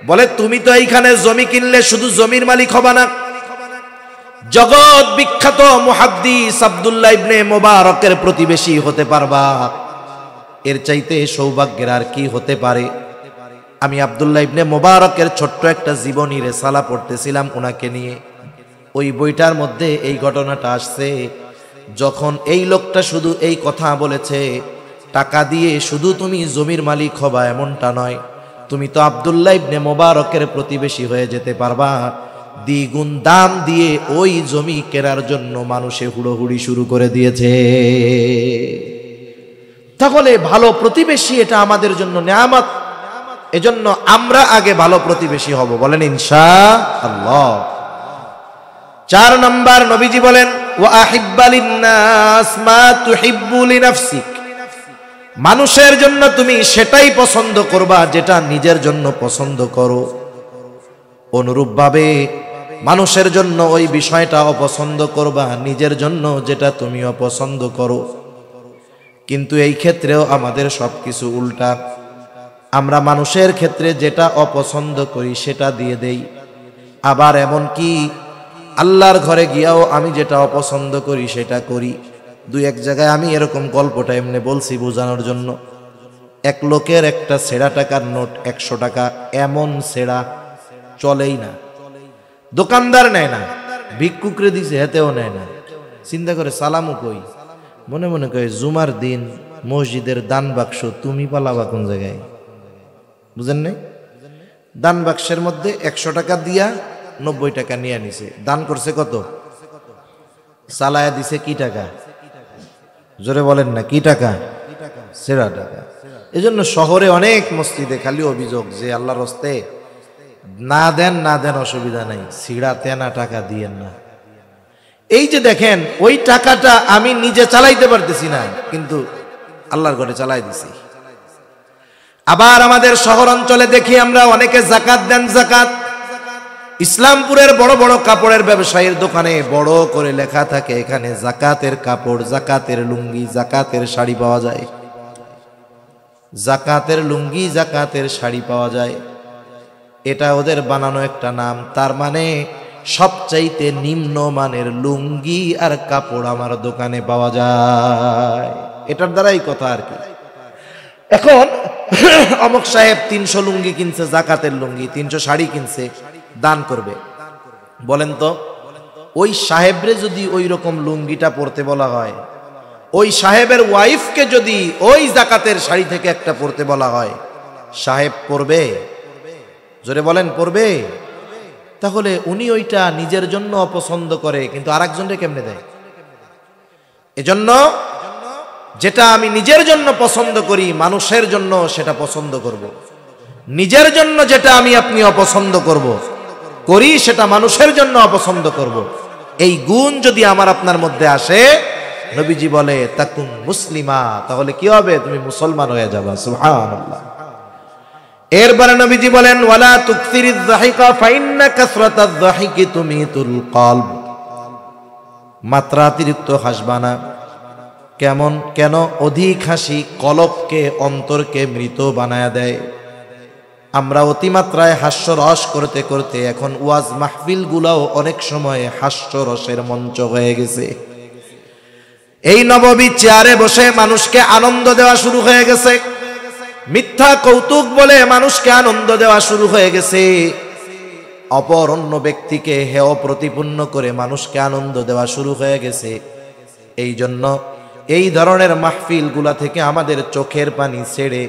বলে, তুমি তো এইখানে জমি কিনলে শুধু জমির মালিক হবা না, জগৎ বিখ্যাত মুহাদ্দিস আব্দুল্লাহ ইবনে মুবারকের প্রতিবেশী হতে পারবা। এর চাইতে সৌভাগ্যের আর কি হতে পারে? আমি আব্দুল্লাহ ইবনে মুবারকের ছোট্ট একটা জীবনী রেসালা পড়তেছিলাম ওনাকে নিয়ে। ওই বইটার মধ্যে এই ঘটনাটা আসছে। যখন এই লোকটা শুধু এই কথা বলেছে, টাকা দিয়ে শুধু তুমি জমির মালিক হবা এমনটা নয়, তুমি তো আব্দুল্লাহ ইবনে মোবারকের প্রতিবেশী হয়ে যেতে পারবা। দ্বিগুণ দাম দিয়ে ওই জমি কেনার জন্য মানুষে হুড়োহুড়ি শুরু করে দিয়েছে। তাহলে ভালো প্রতিবেশী এটা আমাদের জন্য নেয়ামত। এজন্য আমরা আগে ভালো প্রতিবেশী হব, বলেন ইনশাআল্লাহ। 4 নাম্বার নবীজি বলেন ওয়া আহিব্বা লিন-নাস মা তুহিব্বু লিনাফসিক, মানুষের জন্য তুমি সেটাই পছন্দ করবা যেটা নিজের জন্য পছন্দ করো। অনুরূপভাবে মানুষের জন্য ওই বিষয়টা অপছন্দ করবা নিজের জন্য যেটা তুমি অপছন্দ করো। কিন্তু এই ক্ষেত্রেও আমাদের সবকিছু উল্টা। আমরা মানুষের ক্ষেত্রে যেটা অপছন্দ করি সেটা দিয়ে দেই, আবার এমন কি আল্লাহর ঘরে গিয়াও আমি যেটা অপছন্দ করি সেটা করি। 2-1 জায়গায় আমি এরকম গল্পটা এমনি বলছি বোঝানোর জন্য। এক লোকের একটা ছেঁড়া টাকার নোট 100 টাকা, এমন ছেঁড়া চলেই না, দোকানদার নেয় না, ভিক্ষুকরে দিছে হেতেও নেয় না। চিন্তা করে সালামও কই, মনে মনে কয় জুমার দিন মসজিদের দান বাক্স তুমি পালাবা কোন জায়গায়, বুঝেন নাই? দান বাক্সের মধ্যে 100 টাকা দিয়া 90 টাকা নিয়ে নিছে। দান করছে কত? চালায়া দিছে কি টাকা? জোরে বলেন না, কি টাকা? ছেঁড়া টাকা। এজন্য শহরে অনেক মসজিদে খালি অভিযোগ যে আল্লাহর হস্তে না দেন অসুবিধা নাই, ছিঁড়া তেনা টাকা দিয়েন না। এই যে দেখেন, ওই টাকাটা আমি নিজে চালাইতে পারতেছি না, কিন্তু আল্লাহর ঘরে চালাই দিছি। আবার আমাদের শহর অঞ্চলে দেখি আমরা অনেকে যাকাত দেন। যাকাত ইসলামপুরের বড় বড় কাপড়ের ব্যবসায়ীর দোকানে বড় করে লেখা থাকে এখানে যাকাতের কাপড়, যাকাতের লুঙ্গি, যাকাতের শাড়ি পাওয়া যায়। যাকাতের লুঙ্গি, যাকাতের শাড়ি পাওয়া যায়, এটা ওদের বানানো একটা নাম। তার মানে সবচাইতে নিম্ন মানের লুঙ্গি আর কাপড় আমার দোকানে পাওয়া যায়, এটার দ্বারাই কথা আর কি। এখন অমুক সাহেব 300 লুঙ্গি কিনছে, যাকাতের লুঙ্গি, 300 শাড়ি কিনছে, দান করবে। বলেন তো, ওই সাহেবরে যদি ওই রকম লুঙ্গিটা পরতে বলা হয়, ওই সাহেবের ওয়াইফকে যদি ওই যাকাতের শাড়ি থেকে একটা পরতে বলা হয়, সাহেব পরবে? জোরে বলেন, পরবে? তাহলে উনি ওইটা নিজের জন্য অপছন্দ করে, কিন্তু আরেকজনকে কেমনে দেয়? এজন্য যেটা আমি নিজের জন্য পছন্দ করি মানুষের জন্য সেটা পছন্দ করব। নিজের জন্য যেটা আমি আপনি অপছন্দ করি সেটা মানুষের জন্য অপছন্দ করব। এই গুণ যদি আমার আপনার মধ্যে আসে, নবীজি বলে তাকুন মুসলিমা, তাহলে কি হবে? তুমি মুসলমান হয়ে যাবে। সুবহানাল্লাহ। এরপরে নবীজি বলেন ওয়ালা তুকসিরিয যাহিকা ফাইন্না কাসরাতায যাহিকি তুমিতুল কলব, মাত্রাতিরিক্ত হাসবা না। কেন? অধিক হাসি কলবকে, অন্তরকে মৃত বানায়া দেয়। আমরা অতিমাত্রায় হাস্যরস করতে করতে এখন ওয়াজ মাহফিল গুলাও অনেক সময় হাস্যরসের মঞ্চ হয়ে গেছে। এই নববী চেয়ারে বসে মানুষকে আনন্দ দেওয়া শুরু হয়ে গেছে, মিথ্যা কৌতুক বলে মানুষকে আনন্দ দেওয়া শুরু হয়ে গেছে, অপর অন্য ব্যক্তিকে হেয় প্রতিপন্ন করে মানুষকে আনন্দ দেওয়া শুরু হয়ে গেছে। এই জন্য এই ধরনের মাহফিল গুলা থেকে আমাদের চোখের পানি ছেড়ে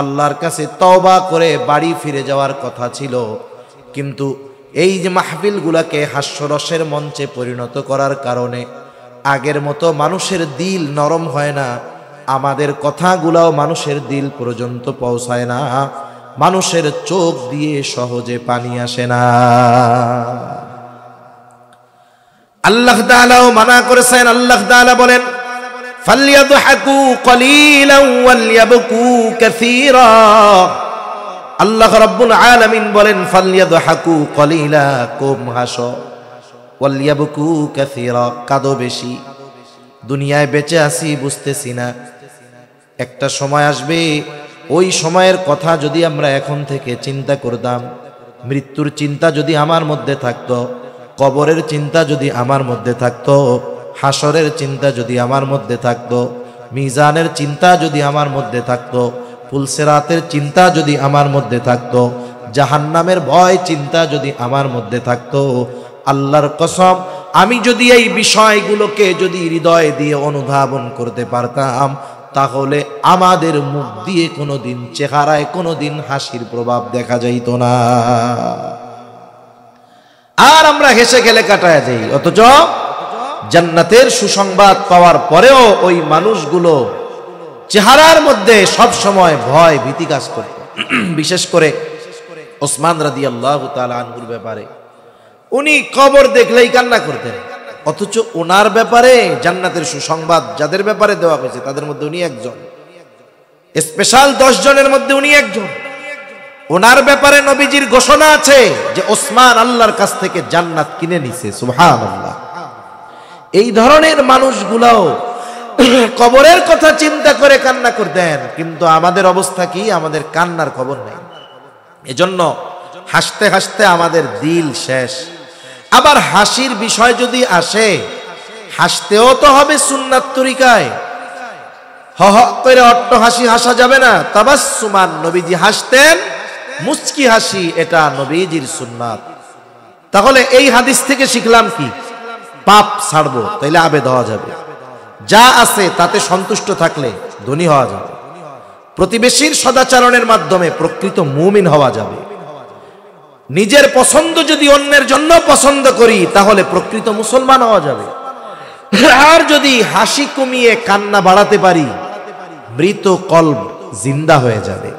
আল্লাহর কাছে তওবা করে বাড়ি ফিরে যাওয়ার কথা ছিল। কিন্তু এই যে মাহফিল গুলাকে হাস্যরসের মঞ্চে পরিণত করার কারণে আগের মতো মানুষের দিল নরম হয় না, আমাদের কথাগুলাও মানুষের দিল পর্যন্ত পৌঁছায় না, মানুষের চোখ দিয়ে সহজে পানি আসে না। আল্লাহ তাআলাও মানা করেছেন। আল্লাহ তাআলা বলেন ফালইয়াদহাকু কলিলান ওয়ালইয়াবকু কাসীরা। আল্লাহ রাব্বুল আলামিন বলেন ফালইয়াদহাকু কলিলা, কম হাসো, ওয়ালইয়াবকু কাসীরা, কাঁদো বেশি। দুনিয়ায় বেঁচে আছি বুঝতেছি না, একটা সময় আসবে ওই সময়ের কথা যদি আমরা এখন থেকে চিন্তা করতাম, মৃত্যুর চিন্তা যদি আমার মধ্যে থাকতো, কবরের চিন্তা যদি আমার মধ্যে থাকতো, হাসরের চিন্তা যদি আমার মধ্যে থাকতো, মিজানের চিন্তা যদি আমার মধ্যে থাকতো, পুলসেরাতের চিন্তা যদি আমার মধ্যে থাকতো, জাহান্নামের ভয় চিন্তা যদি আমার মধ্যে থাকতো, আল্লাহর কসম আমি যদি এই বিষয়গুলোকে যদি হৃদয় দিয়ে অনুধাবন করতে পারতাম, তাহলে আমাদের মুখ দিয়ে কোনোদিন, চেহারায় কোনোদিন হাসির প্রভাব দেখা যাইত না, আর আমরা হেসে খেলে কাটায় যাই। অথচ জান্নাতের সুসংবাদ পাওয়ার পরেও ওই মানুষগুলো চেহারার মধ্যে সব সময় ভয় ভীতি কাজ করত। বিশেষ করে ওসমান রাদিয়াল্লাহু তাআলা আনহুর ব্যাপারে, উনি কবর দেখলেই কান্না করতেন, অথচ ওনার ব্যাপারে জান্নাতের সুসংবাদ যাদের ব্যাপারে দেওয়া হয়েছে তাদের মধ্যে উনি একজন, স্পেশাল 10 জনের মধ্যে উনি একজন। ওনার ব্যাপারে নবীজির ঘোষণা আছে যে ওসমান আল্লাহর কাছ থেকে জান্নাত কিনে নিছে, সুবহানাল্লাহ। এই ধরনের মানুষগুলাও কবরের কথা চিন্তা করে কান্না করতেন, কিন্তু আমাদের অবস্থা কি? আমাদের কান্নার খবর নেই। এজন্য হাসতে হাসতে আমাদের দিল শেষ। আবার হাসির বিষয় যদি আসে, হাসতেও তো হবে সুন্নাত তরিকায়। হ হ করে অট্ট হাসি হাসা যাবে না। তাবাসসুমান, নবীজি হাসতেন, মুচকি হাসি, এটা নবীজির সুন্নাত। তাহলে এই হাদিস থেকে শিখলাম কি? পাপ ছাড়বো, তাইলে আবেদ হওয়া যাবে। যা আছে তাতে সন্তুষ্ট থাকলে ধনী হওয়া যাবে। প্রতিবেশীর সদাচরণের মাধ্যমে প্রকৃত মুমিন হওয়া যাবে। নিজের পছন্দ যদি অন্যের জন্য পছন্দ করি তাহলে প্রকৃত মুসলমান হওয়া যাবে। আর যদি হাসি কমিয়ে কান্না বাড়াতে পারি, মৃত কলব জিন্দা হয়ে যাবে।